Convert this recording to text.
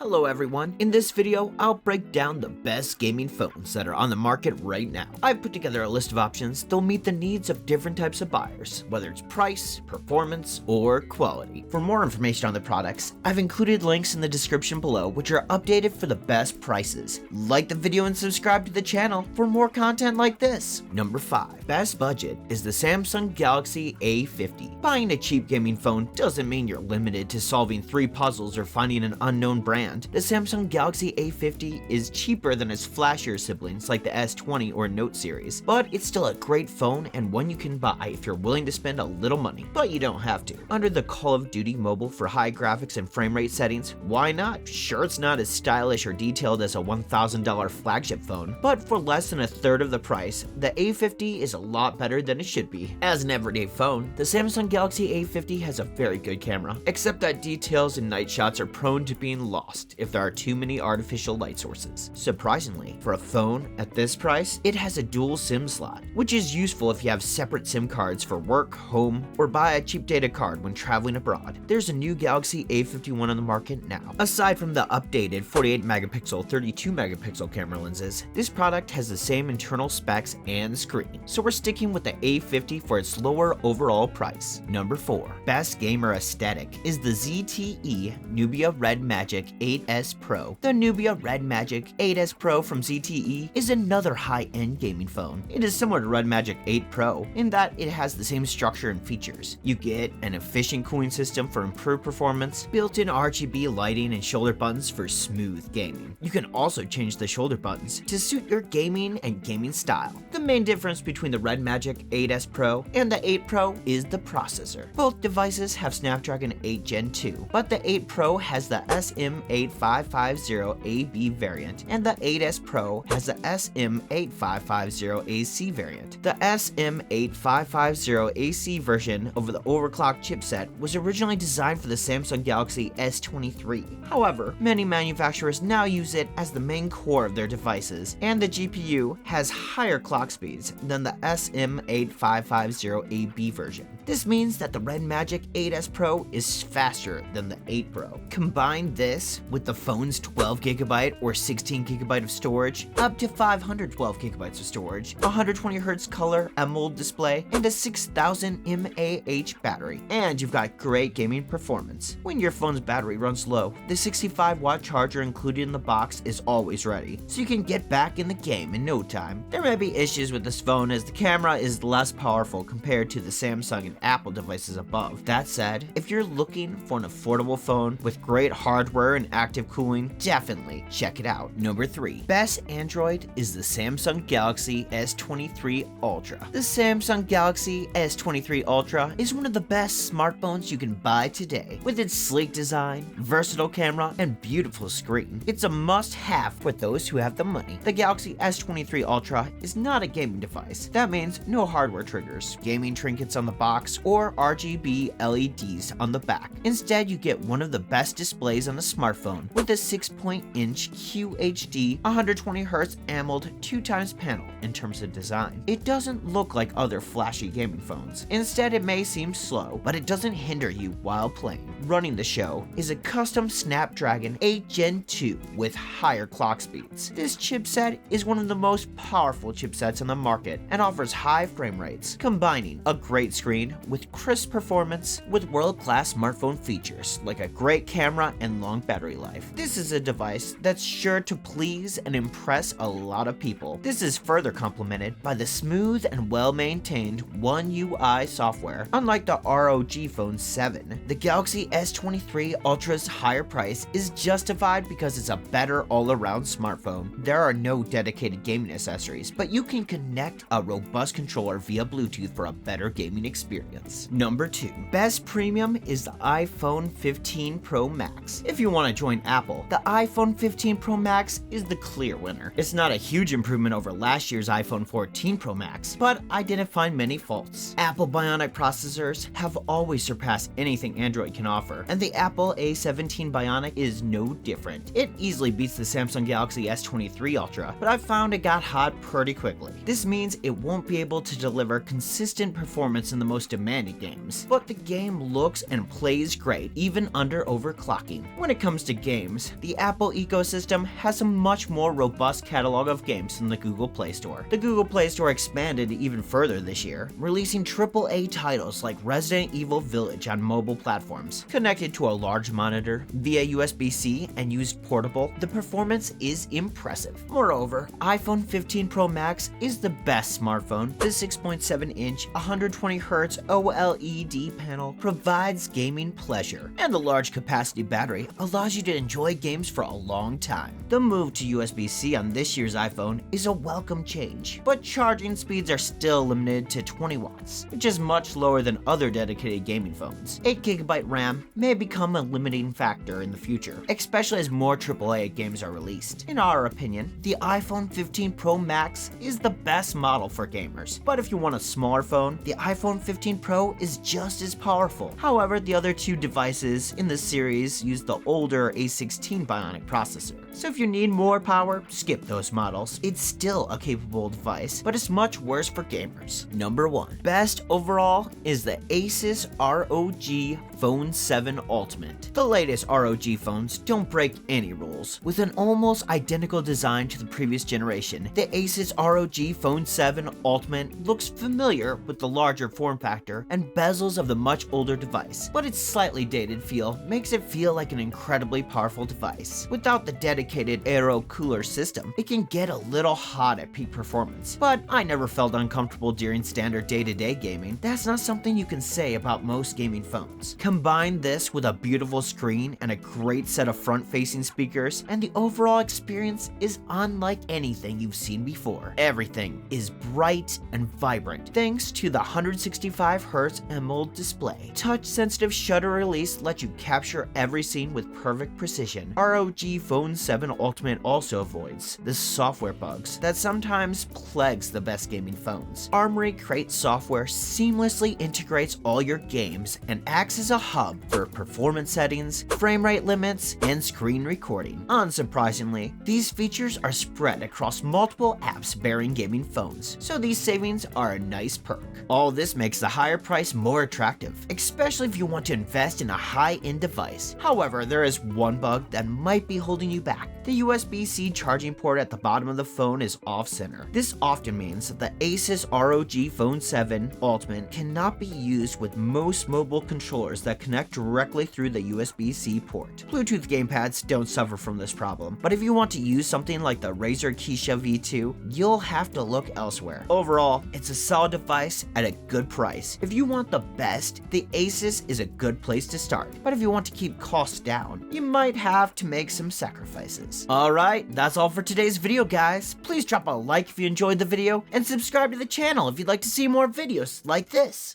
Hello everyone, in this video I'll break down the best gaming phones that are on the market right now. I've put together a list of options that'll meet the needs of different types of buyers, whether it's price, performance, or quality. For more information on the products, I've included links in the description below which are updated for the best prices. Like the video and subscribe to the channel for more content like this. Number 5. Best budget is the Samsung Galaxy A50. Buying a cheap gaming phone doesn't mean you're limited to solving 3 puzzles or finding an unknown brand. The Samsung Galaxy A50 is cheaper than its flashier siblings like the S20 or Note series, but it's still a great phone and one you can buy if you're willing to spend a little money, but you don't have to. Under the Call of Duty mobile for high graphics and frame rate settings, why not? Sure, it's not as stylish or detailed as a $1,000 flagship phone, but for less than a third of the price, the A50 is a lot better than it should be. As an everyday phone, the Samsung Galaxy A50 has a very good camera, except that details and night shots are prone to being lost if there are too many artificial light sources. Surprisingly, for a phone at this price, it has a dual SIM slot, which is useful if you have separate SIM cards for work, home, or buy a cheap data card when traveling abroad. There's a new Galaxy A51 on the market now. Aside from the updated 48 megapixel, 32 megapixel camera lenses, this product has the same internal specs and screen, so we're sticking with the A50 for its lower overall price. Number 4. Best gamer aesthetic is the ZTE Nubia Red Magic 8S Pro. The Nubia Red Magic 8S Pro from ZTE is another high-end gaming phone. It is similar to Red Magic 8 Pro in that it has the same structure and features. You get an efficient cooling system for improved performance, built-in RGB lighting and shoulder buttons for smooth gaming. You can also change the shoulder buttons to suit your gaming and gaming style. The main difference between the Red Magic 8S Pro and the 8 Pro is the processor. Both devices have Snapdragon 8 Gen 2, but the 8 Pro has the SM8550AB variant, and the 8S Pro has the SM8550AC variant. The SM8550AC version of the overclocked chipset was originally designed for the Samsung Galaxy S23. However, many manufacturers now use it as the main core of their devices, and the GPU has higher clock speeds than the SM8550AB version. This means that the Red Magic 8S Pro is faster than the 8 Pro. Combine this with the phone's 12GB or 16GB of storage, up to 512GB of storage, 120Hz color AMOLED display, and a 6000 mAh battery, and you've got great gaming performance. When your phone's battery runs low, the 65-watt charger included in the box is always ready, so you can get back in the game in no time. There may be issues with this phone as the camera is less powerful compared to the Samsung and Apple devices above. That said, if you're looking for an affordable phone with great hardware and active cooling, definitely check it out. Number 3. Best Android is the Samsung Galaxy S23 Ultra. The Samsung Galaxy S23 Ultra is one of the best smartphones you can buy today. With its sleek design, versatile camera, and beautiful screen, it's a must-have for those who have the money. The Galaxy S23 Ultra is not a gaming device. That means no hardware triggers, gaming trinkets on the box, or RGB LEDs on the back. Instead, you get one of the best displays on a smartphone with a 6-inch QHD 120Hz AMOLED 2x panel. In terms of design, it doesn't look like other flashy gaming phones. Instead, it may seem slow, but it doesn't hinder you while playing. Running the show is a custom Snapdragon 8 Gen 2 with higher clock speeds. This chipset is one of the most powerful chipsets on the market and offers high frame rates, combining a great screen with crisp performance with world-class smartphone features like a great camera and long battery life. This is a device that's sure to please and impress a lot of people. This is further complemented by the smooth and well-maintained One UI software. Unlike the ROG Phone 7, the Galaxy S23 Ultra's higher price is justified because it's a better all-around smartphone. There are no dedicated gaming accessories, but you can connect a robust controller via Bluetooth for a better gaming experience. Number 2. Best premium is the iPhone 15 Pro Max. If you want to join Apple, the iPhone 15 Pro Max is the clear winner. It's not a huge improvement over last year's iPhone 14 Pro Max, but I didn't find many faults. Apple Bionic processors have always surpassed anything Android can offer, and the Apple A17 Bionic is no different. It easily beats the Samsung Galaxy S23 Ultra, but I found it got hot pretty quickly. This means it won't be able to deliver consistent performance in the most demanding games, but the game looks and plays great even under overclocking. When it comes to games, the Apple ecosystem has a much more robust catalog of games than the Google Play Store. The Google Play Store expanded even further this year, releasing AAA titles like Resident Evil Village on mobile platforms. Connected to a large monitor via USB-C and used portable, the performance is impressive. Moreover, iPhone 15 Pro Max is the best smartphone. The 6.7-inch, 120Hz OLED panel provides gaming pleasure, and the large capacity battery allows you to enjoy games for a long time. The move to USB-C on this year's iPhone is a welcome change, but charging speeds are still limited to 20 watts, which is much lower than other dedicated gaming phones. 8GB RAM may become a limiting factor in the future, especially as more AAA games are released. In our opinion, the iPhone 15 Pro Max is the best model for gamers, but if you want a smaller phone, the iPhone 15 Pro is just as powerful. However, the other two devices in the series use the older A16 Bionic processor, so if you need more power, skip those models. It's still a capable device, but it's much worse for gamers. Number 1. Best overall is the Asus ROG Phone 7 Ultimate. The latest ROG phones don't break any rules. With an almost identical design to the previous generation, the Asus ROG Phone 7 Ultimate looks familiar with the larger form factor and bezels of the much older device, but its slightly dated feel makes it feel like an incredibly powerful device. Without the dedicated aero cooler system, it can get a little hot at peak performance, but I never felt uncomfortable during standard day-to-day gaming. That's not something you can say about most gaming phones. Combine this with a beautiful screen and a great set of front-facing speakers, and the overall experience is unlike anything you've seen before. Everything is bright and vibrant thanks to the 165Hz AMOLED display. Touch-sensitive shutter release lets you capture every scene with perfect precision. ROG Phone 7 Ultimate also avoids the software bugs that sometimes plagues the best gaming phones. Armory Crate software seamlessly integrates all your games and acts as a hub for performance settings, frame rate limits, and screen recording. Unsurprisingly, these features are spread across multiple apps-bearing gaming phones, so these savings are a nice perk. All this makes the higher price more attractive, especially if you want to invest in a high-end device. However, there is one bug that might be holding you back. The USB-C charging port at the bottom of the phone is off-center. This often means that the Asus ROG Phone 7 Ultimate cannot be used with most mobile controllers that connect directly through the USB-C port. Bluetooth gamepads don't suffer from this problem, but if you want to use something like the Razer Keisha V2, you'll have to look elsewhere. Overall, it's a solid device at a good price. If you want the best, the Asus is a good place to start, but if you want to keep costs down, you might have to make some sacrifices. Alright, that's all for today's video, guys. Please drop a like if you enjoyed the video, and subscribe to the channel if you'd like to see more videos like this.